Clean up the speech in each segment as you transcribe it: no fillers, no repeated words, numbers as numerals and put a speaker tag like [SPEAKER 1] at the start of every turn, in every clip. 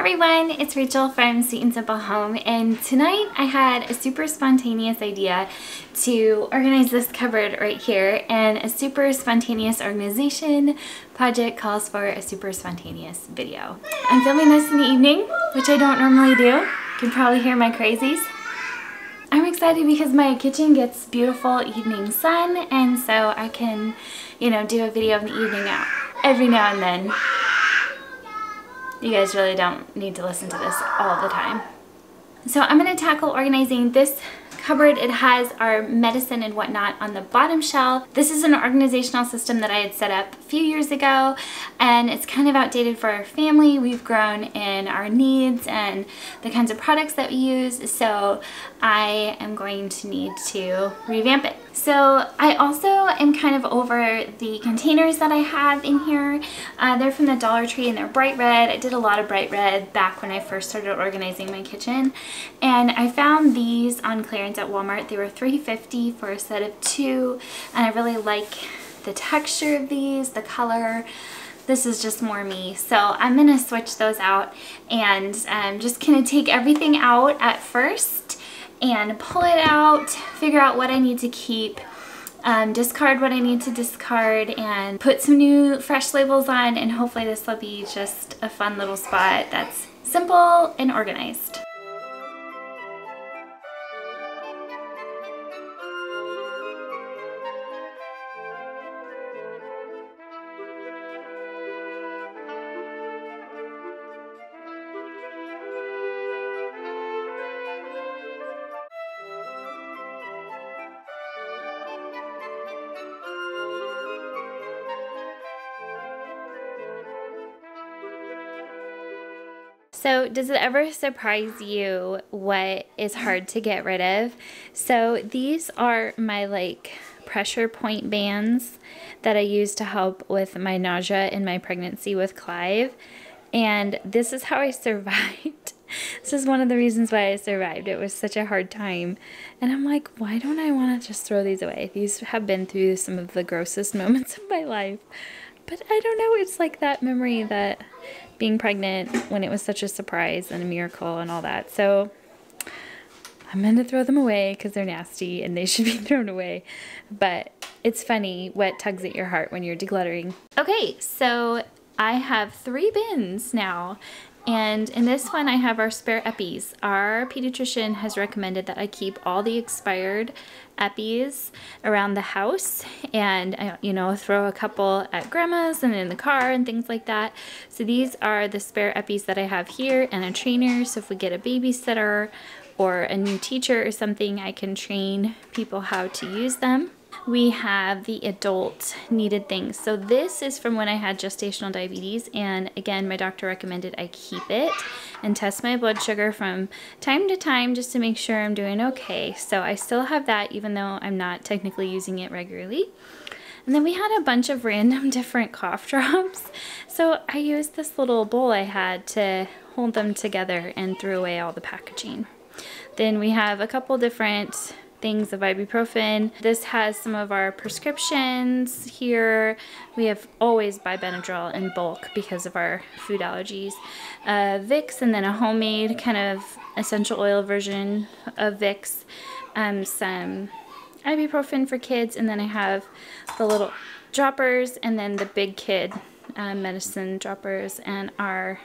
[SPEAKER 1] everyone, it's Rachel from Sweet and Simple Home, and tonight I had a super spontaneous idea to organize this cupboard right here, and a super spontaneous organization project calls for a super spontaneous video. I'm filming this in the evening, which I don't normally do. You can probably hear my crazies. I'm excited because my kitchen gets beautiful evening sun, and so I can, do a video in the evening now. Every now and then. You guys really don't need to listen to this all the time. So I'm going to tackle organizing this cupboard. It has our medicine and whatnot on the bottom shelf. This is an organizational system that I had set up a few years ago, and it's kind of outdated for our family. We've grown in our needs and the kinds of products that we use, so I am going to need to revamp it. So I also am kind of over the containers that I have in here. They're from the Dollar Tree and they're bright red. I did a lot of bright red back when I first started organizing my kitchen, and I found these on clearance at Walmart. They were $3.50 for a set of 2, and I really like the texture of these, the color. This is just more me, so I'm gonna switch those out, and I'm just gonna take everything out at first and pull it out, figure out what I need to keep, discard what I need to discard, and put some new fresh labels on, and hopefully this will be just a fun little spot that's simple and organized. So does it ever surprise you what is hard to get rid of? So these are my pressure point bands that I use to help with my nausea in my pregnancy with Clive. And this is how I survived. This is one of the reasons why I survived. It was such a hard time. And I'm like, why don't I want to just throw these away? These have been through some of the grossest moments of my life. But I don't know, it's like that memory that being pregnant when it was such a surprise and a miracle and all that. So I'm going to throw them away because they're nasty and they should be thrown away. But it's funny what tugs at your heart when you're decluttering. Okay, so I have 3 bins now. And in this one I have our spare Eppies. Our pediatrician has recommended that I keep all the expired Eppies around the house, and throw a couple at grandma's and in the car and things like that. So these are the spare Eppies that I have here, and a trainer, so if we get a babysitter or a new teacher or something, I can train people how to use them. We have the adult needed things. So this is from when I had gestational diabetes, and again, my doctor recommended I keep it and test my blood sugar from time to time just to make sure I'm doing okay. So I still have that even though I'm not technically using it regularly. And then we had a bunch of random different cough drops. So I used this little bowl I had to hold them together and threw away all the packaging. Then we have a couple different things of ibuprofen. This has some of our prescriptions here. We have always buy Benadryl in bulk because of our food allergies. Vicks, and then a homemade kind of essential oil version of Vicks. Some ibuprofen for kids, and then I have the little droppers, and then the big kid medicine droppers, and our,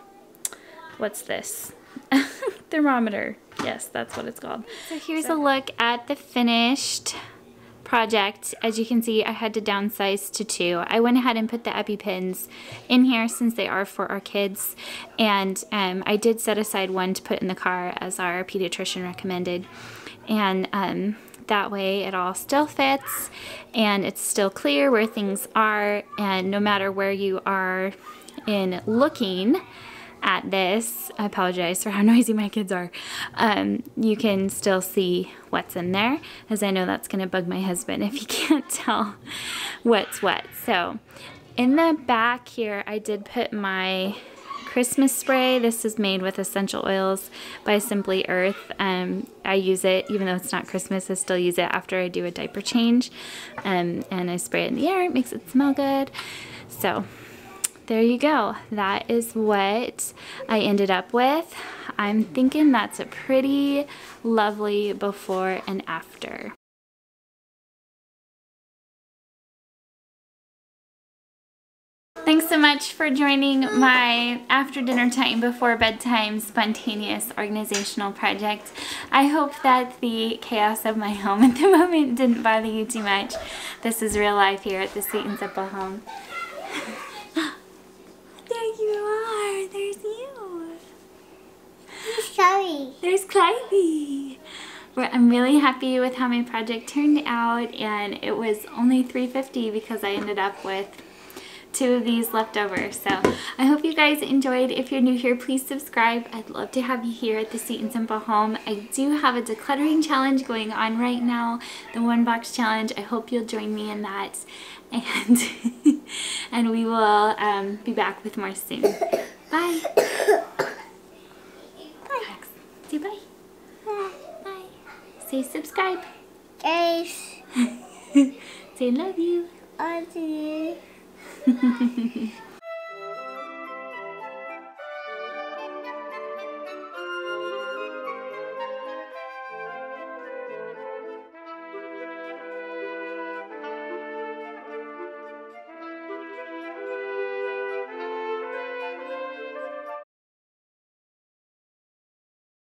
[SPEAKER 1] what's this? Thermometer. Yes, that's what it's called. So here's a look at the finished project. As you can see, I had to downsize to 2. I went ahead and put the EpiPens in here since they are for our kids, and I did set aside 1 to put in the car as our pediatrician recommended, and that way it all still fits and it's still clear where things are, and no matter where you are in looking at this, I apologize for how noisy my kids are, you can still see what's in there, as I know that's going to bug my husband if he can't tell what's what. So in the back here I did put my Christmas spray. This is made with essential oils by Simply Earth. I use it even though it's not Christmas. I still use it after I do a diaper change, and I spray it in the air. It makes it smell good. So there you go. That is what I ended up with. I'm thinking that's a pretty lovely before and after. Thanks so much for joining my after dinner time before bedtime spontaneous organizational project. I hope that the chaos of my home at the moment didn't bother you too much. This is real life here at the Sweet and Simple home. There you are. There's you.
[SPEAKER 2] There's Chloe.
[SPEAKER 1] There's Chloe. I'm really happy with how my project turned out, and it was only $3.50 because I ended up with 2 of these left over. So I hope you guys enjoyed. If you're new here, please subscribe. I'd love to have you here at the Sweet and Simple home. I do have a decluttering challenge going on right now, the 1 box challenge. I hope you'll join me in that, and and we will be back with more soon. Bye. Bye. Say bye. Bye. Say subscribe.
[SPEAKER 2] Guys.
[SPEAKER 1] Say love you.
[SPEAKER 2] I love you.